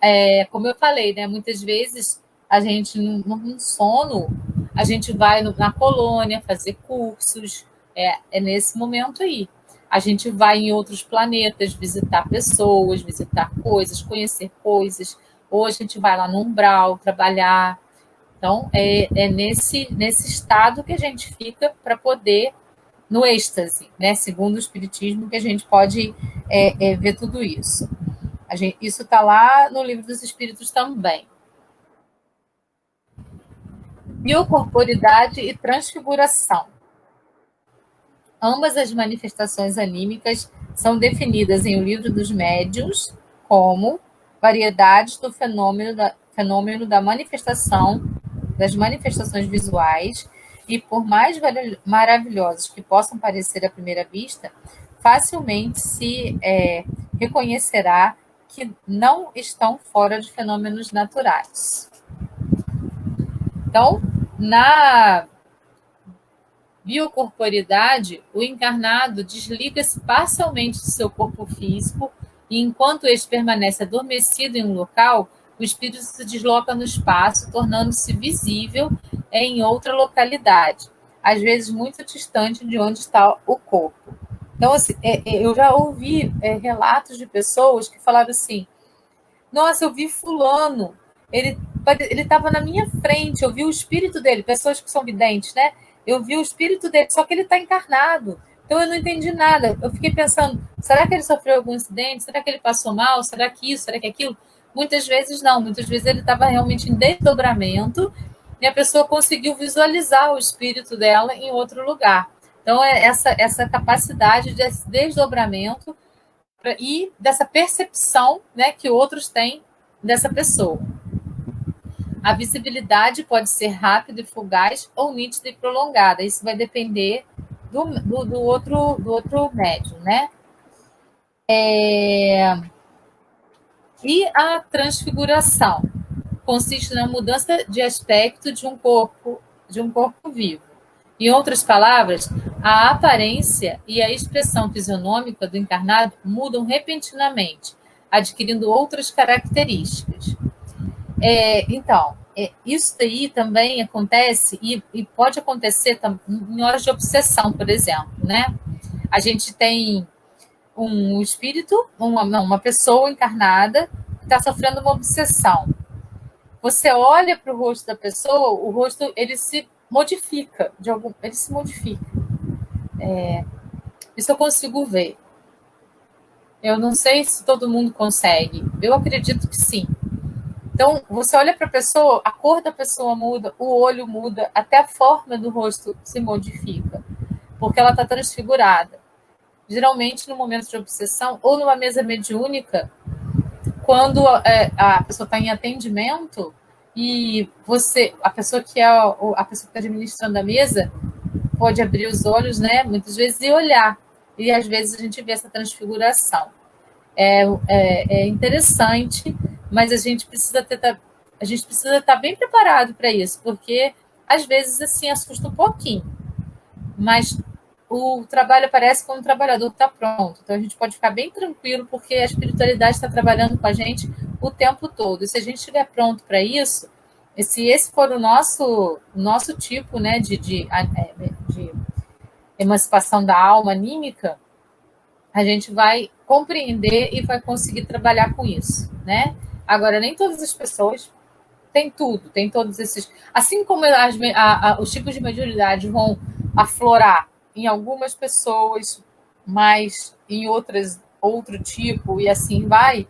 como eu falei, né, muitas vezes a gente, num sono, a gente vai na colônia fazer cursos, nesse momento aí. A gente vai em outros planetas visitar pessoas, visitar coisas, conhecer coisas, ou a gente vai lá no umbral trabalhar. Então, nesse estado que a gente fica para poder, no êxtase, né? Segundo o Espiritismo, que a gente pode ver tudo isso. Isso está lá no Livro dos Espíritos também. Biocorporidade e transfiguração. Ambas as manifestações anímicas são definidas em O Livro dos Médiuns como variedades do fenômeno da manifestação, das manifestações visuais, e por mais maravilhosos que possam parecer à primeira vista, facilmente se reconhecerá que não estão fora de fenômenos naturais. Então, na biocorporidade, o encarnado desliga-se parcialmente de seu corpo físico e, enquanto este permanece adormecido em um local, o espírito se desloca no espaço, tornando-se visível em outra localidade, às vezes muito distante de onde está o corpo. Então, assim, eu já ouvi relatos de pessoas que falaram assim: nossa, eu vi fulano, ele estava na minha frente, eu vi o espírito dele, pessoas que são videntes, né? Eu vi o espírito dele, só que ele está encarnado. Então eu não entendi nada. Eu fiquei pensando, será que ele sofreu algum acidente? Será que ele passou mal? Será que isso? Será que aquilo? Muitas vezes não. Muitas vezes ele estava realmente em desdobramento e a pessoa conseguiu visualizar o espírito dela em outro lugar. Então é essa capacidade de desdobramento e dessa percepção, né, que outros têm dessa pessoa. A visibilidade pode ser rápida e fugaz ou nítida e prolongada. Isso vai depender do outro médium, né? E a transfiguração consiste na mudança de aspecto de um corpo vivo. Em outras palavras, a aparência e a expressão fisionômica do encarnado mudam repentinamente, adquirindo outras características. Então, isso aí também acontece e pode acontecer em horas de obsessão, por exemplo, né? A gente tem um espírito, uma pessoa encarnada que está sofrendo uma obsessão. Você olha para o rosto da pessoa, o rosto ele se modifica, ele se modifica. Isso eu consigo ver. Eu não sei se todo mundo consegue. Eu acredito que sim. Então, você olha para a pessoa, a cor da pessoa muda, o olho muda, até a forma do rosto se modifica, porque ela está transfigurada. Geralmente, no momento de obsessão, ou numa mesa mediúnica, quando a pessoa está em atendimento e a pessoa que está administrando a mesa, pode abrir os olhos, né, muitas vezes, e olhar. E, às vezes, a gente vê essa transfiguração. É interessante, mas a gente precisa estar bem preparado para isso, porque às vezes assim assusta um pouquinho, mas o trabalho aparece quando o trabalhador está pronto, então a gente pode ficar bem tranquilo, porque a espiritualidade está trabalhando com a gente o tempo todo, e se a gente estiver pronto para isso, se esse for o nosso tipo, né, de emancipação da alma anímica, a gente vai compreender e vai conseguir trabalhar com isso, né? Agora, nem todas as pessoas têm tudo, tem todos esses... Assim como os tipos de mediunidade vão aflorar em algumas pessoas, mas em outras, outro tipo, e assim vai,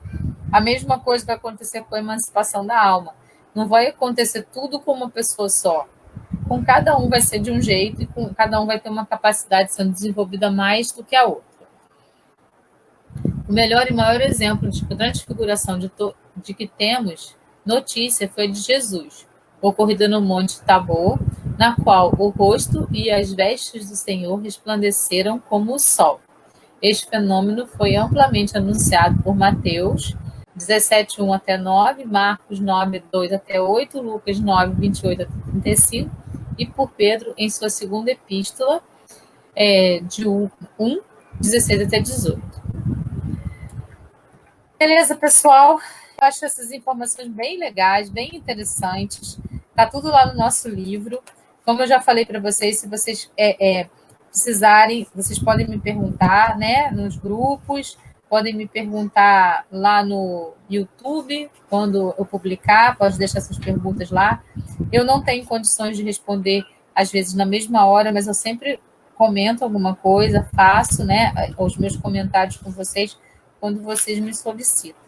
a mesma coisa vai acontecer com a emancipação da alma. Não vai acontecer tudo com uma pessoa só. Com cada um vai ser de um jeito, e com cada um vai ter uma capacidade sendo desenvolvida mais do que a outra. O melhor e maior exemplo de transfiguração de que temos notícia foi de Jesus, ocorrida no Monte Tabor, na qual o rosto e as vestes do Senhor resplandeceram como o sol. Este fenômeno foi amplamente anunciado por Mateus 17:1 até 9, Marcos 9:2 até 8, Lucas 9:28 até 35, e por Pedro em sua segunda epístola, de 1:16 até 18. Beleza, pessoal? Eu acho essas informações bem legais, bem interessantes. Está tudo lá no nosso livro. Como eu já falei para vocês, se vocês precisarem, vocês podem me perguntar, né, nos grupos, podem me perguntar lá no YouTube, quando eu publicar, pode deixar suas perguntas lá. Eu não tenho condições de responder, às vezes, na mesma hora, mas eu sempre comento alguma coisa, faço, né, os meus comentários com vocês, quando vocês me solicitam.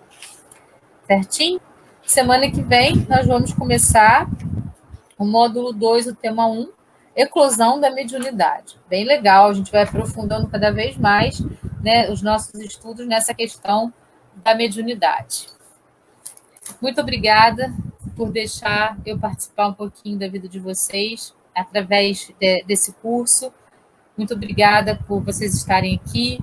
Certinho? Semana que vem, nós vamos começar o módulo 2, o tema 1, eclosão da mediunidade. Bem legal, a gente vai aprofundando cada vez mais, né, os nossos estudos nessa questão da mediunidade. Muito obrigada por deixar eu participar um pouquinho da vida de vocês através desse curso. Muito obrigada por vocês estarem aqui,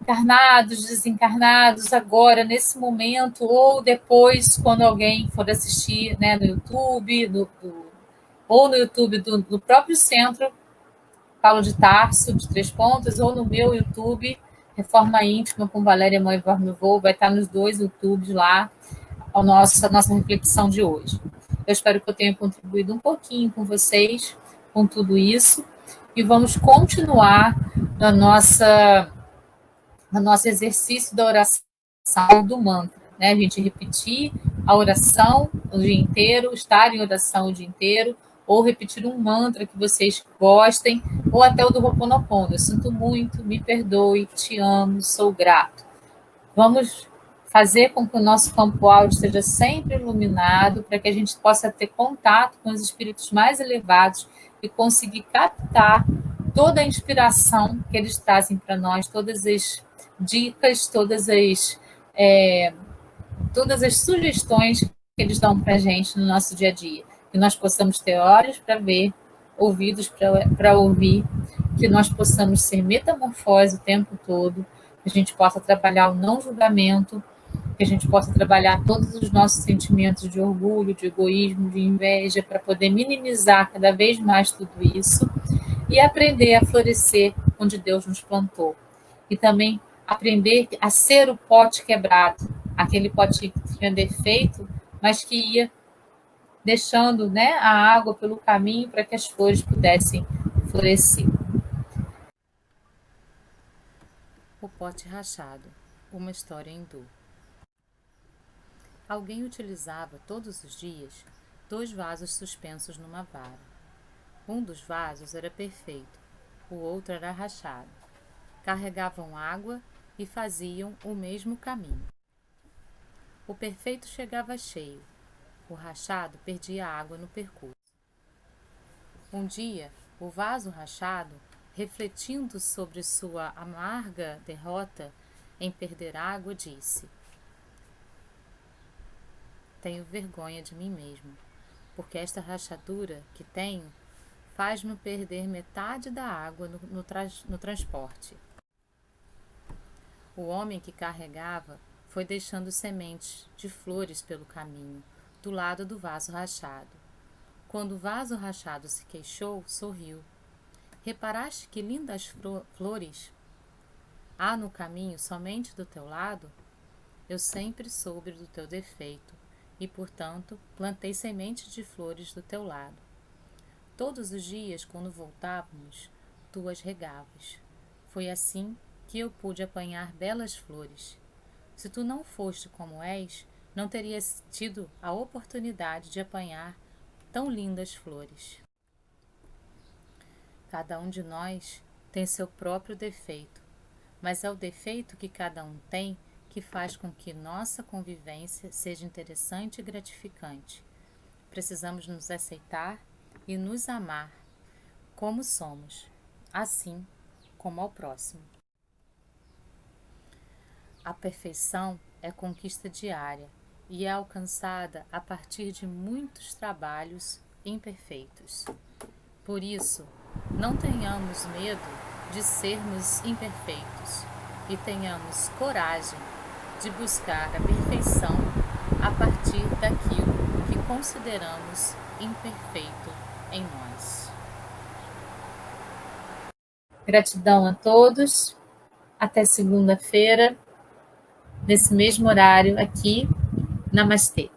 encarnados, desencarnados, agora, nesse momento, ou depois, quando alguém for assistir, né, no YouTube, ou no YouTube do próprio centro, Paulo de Tarso, de Três Pontas, ou no meu YouTube, Reforma Íntima com Valéria Mãe Varmivou, vai estar nos dois YouTubes lá, a nossa reflexão de hoje. Eu espero que eu tenha contribuído um pouquinho com vocês, com tudo isso, e vamos continuar no nosso exercício da oração do mantra, né? A gente repetir a oração o dia inteiro, estar em oração o dia inteiro, ou repetir um mantra que vocês gostem, ou até o do Ho'oponopono. Eu sinto muito, me perdoe, te amo, sou grato. Vamos fazer com que o nosso campo áudio esteja sempre iluminado, para que a gente possa ter contato com os espíritos mais elevados e conseguir captar toda a inspiração que eles trazem para nós, todas as dicas, todas as sugestões que eles dão para a gente no nosso dia a dia. Que nós possamos ter olhos para ver, ouvidos para ouvir, que nós possamos ser metamorfose o tempo todo, que a gente possa trabalhar o não julgamento, que a gente possa trabalhar todos os nossos sentimentos de orgulho, de egoísmo, de inveja, para poder minimizar cada vez mais tudo isso e aprender a florescer onde Deus nos plantou. E também aprender a ser o pote quebrado, aquele pote que tinha defeito, mas que ia deixando, né, a água pelo caminho para que as flores pudessem florescer. O pote rachado, uma história hindu. Alguém utilizava todos os dias 2 vasos suspensos numa vara. Um dos vasos era perfeito, o outro era rachado. Carregavam água e faziam o mesmo caminho. O perfeito chegava cheio, o rachado perdia água no percurso. Um dia, o vaso rachado, refletindo sobre sua amarga derrota em perder água, disse: tenho vergonha de mim mesmo, porque esta rachadura que tenho faz-me perder metade da água no transporte. O homem que carregava foi deixando sementes de flores pelo caminho, do lado do vaso rachado. Quando o vaso rachado se queixou, sorriu. Reparaste que lindas flores há no caminho somente do teu lado? Eu sempre soube do teu defeito e, portanto, plantei sementes de flores do teu lado. Todos os dias, quando voltávamos, tu as regavas. Foi assim que eu pude apanhar belas flores. Se tu não foste como és, não terias tido a oportunidade de apanhar tão lindas flores. Cada um de nós tem seu próprio defeito, mas é o defeito que cada um tem que faz com que nossa convivência seja interessante e gratificante. Precisamos nos aceitar e nos amar como somos, assim como ao próximo. A perfeição é conquista diária e é alcançada a partir de muitos trabalhos imperfeitos. Por isso, não tenhamos medo de sermos imperfeitos e tenhamos coragem de buscar a perfeição a partir daquilo que consideramos imperfeito em nós. Gratidão a todos. Até segunda-feira, nesse mesmo horário aqui. Namastê.